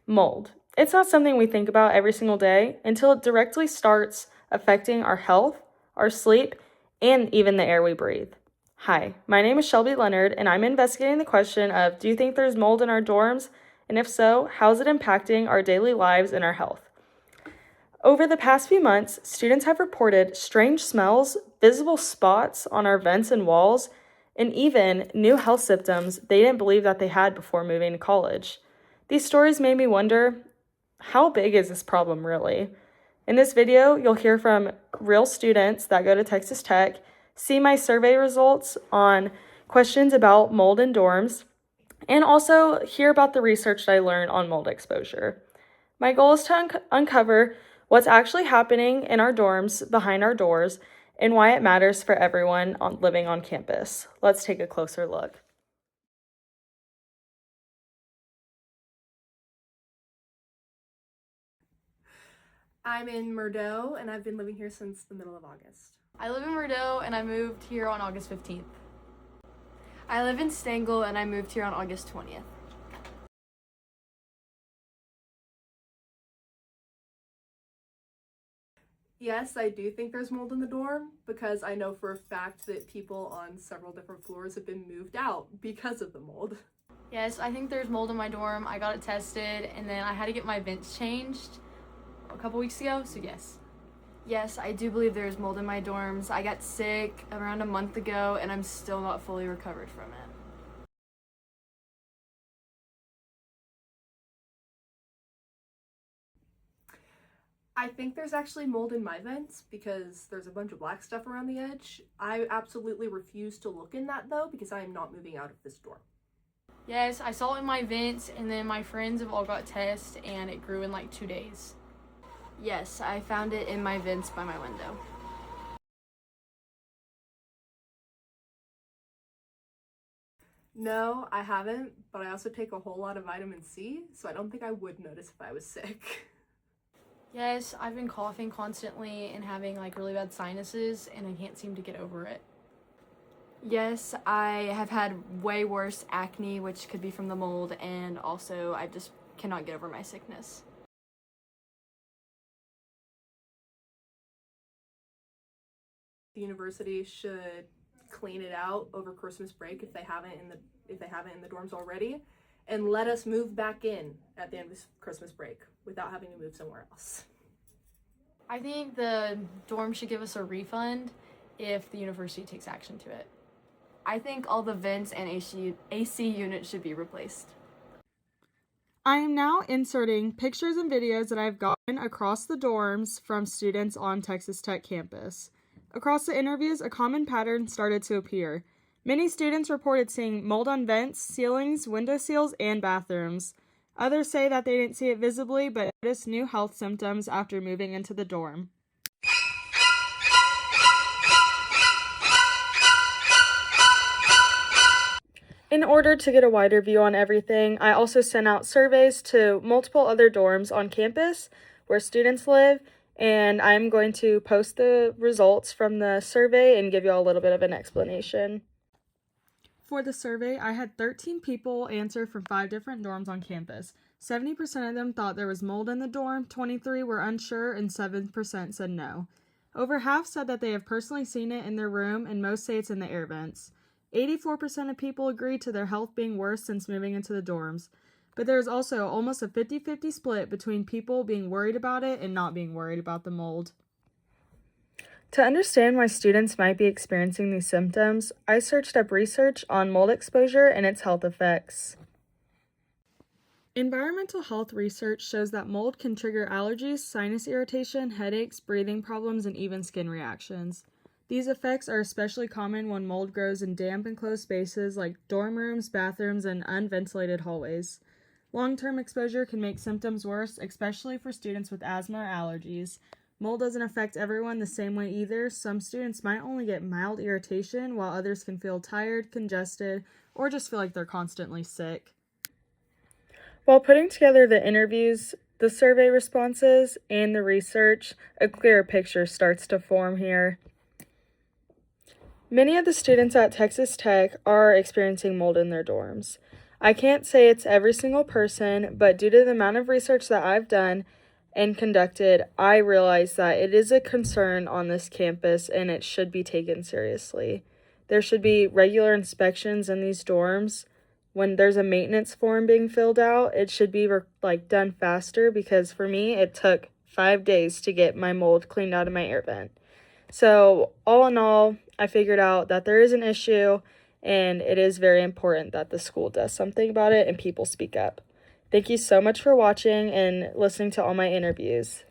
Mold. It's not something we think about every single day until it directly starts affecting our health, our sleep, and even the air we breathe. Hi, my name is Shelby Leonard, and I'm investigating the question of, do you think there's mold in our dorms? And if so, how is it impacting our daily lives and our health? Over the past few months, students have reported strange smells, visible spots on our vents and walls, and even new health symptoms they didn't believe that they had before moving to college. These stories made me wonder, how big is this problem really? In this video, you'll hear from real students that go to Texas Tech, see my survey results on questions about mold in dorms, and also hear about the research that I learned on mold exposure. My goal is to uncover what's actually happening in our dorms behind our doors and why it matters for everyone living on campus. Let's take a closer look. I'm in Murdo, and I've been living here since the middle of August. I live in Murdo, and I moved here on August 15th. I live in Stengel, and I moved here on August 20th. Yes, I do think there's mold in the dorm because I know for a fact that people on several different floors have been moved out because of the mold. Yes, I think there's mold in my dorm. I got it tested, and then I had to get my vents changed a couple weeks ago, so yes. Yes, I do believe there's mold in my dorms. I got sick around a month ago, and I'm still not fully recovered from it. I think there's actually mold in my vents because there's a bunch of black stuff around the edge. I absolutely refuse to look in that though because I am not moving out of this dorm. Yes, I saw it in my vents, and then my friends have all got tests, and it grew in like 2 days. Yes, I found it in my vents by my window. No, I haven't, but I also take a whole lot of vitamin C, so I don't think I would notice if I was sick. Yes, I've been coughing constantly and having like really bad sinuses, and I can't seem to get over it. Yes, I have had way worse acne, which could be from the mold, and also I just cannot get over my sickness. The university should clean it out over Christmas break if they haven't in the dorms already, and let us move back in at the end of Christmas break without having to move somewhere else. I think the dorm should give us a refund if the university takes action to it. I think all the vents and AC units should be replaced. I am now inserting pictures and videos that I've gotten across the dorms from students on Texas Tech campus. Across the interviews, a common pattern started to appear. Many students reported seeing mold on vents, ceilings, window seals, and bathrooms. Others say that they didn't see it visibly, but noticed new health symptoms after moving into the dorm. In order to get a wider view on everything, I also sent out surveys to multiple other dorms on campus where students live, and I'm going to post the results from the survey and give you all a little bit of an explanation. For the survey, I had 13 people answer from 5 different dorms on campus. 70% of them thought there was mold in the dorm, 23 were unsure, and 7% said no. Over half said that they have personally seen it in their room, and most say it's in the air vents. 84% of people agree to their health being worse since moving into the dorms. But there is also almost a 50-50 split between people being worried about it and not being worried about the mold. To understand why students might be experiencing these symptoms, I searched up research on mold exposure and its health effects. Environmental health research shows that mold can trigger allergies, sinus irritation, headaches, breathing problems, and even skin reactions. These effects are especially common when mold grows in damp and closed spaces like dorm rooms, bathrooms, and unventilated hallways. Long-term exposure can make symptoms worse, especially for students with asthma or allergies. Mold doesn't affect everyone the same way either. Some students might only get mild irritation, while others can feel tired, congested, or just feel like they're constantly sick. While putting together the interviews, the survey responses, and the research, a clearer picture starts to form here. Many of the students at Texas Tech are experiencing mold in their dorms. I can't say it's every single person, but due to the amount of research that I've done and conducted, I realize that it is a concern on this campus and it should be taken seriously. There should be regular inspections in these dorms. When there's a maintenance form being filled out, it should be done faster, because for me, it took 5 days to get my mold cleaned out of my air vent. So all in all, I figured out that there is an issue, and it is very important that the school does something about it and people speak up. Thank you so much for watching and listening to all my interviews.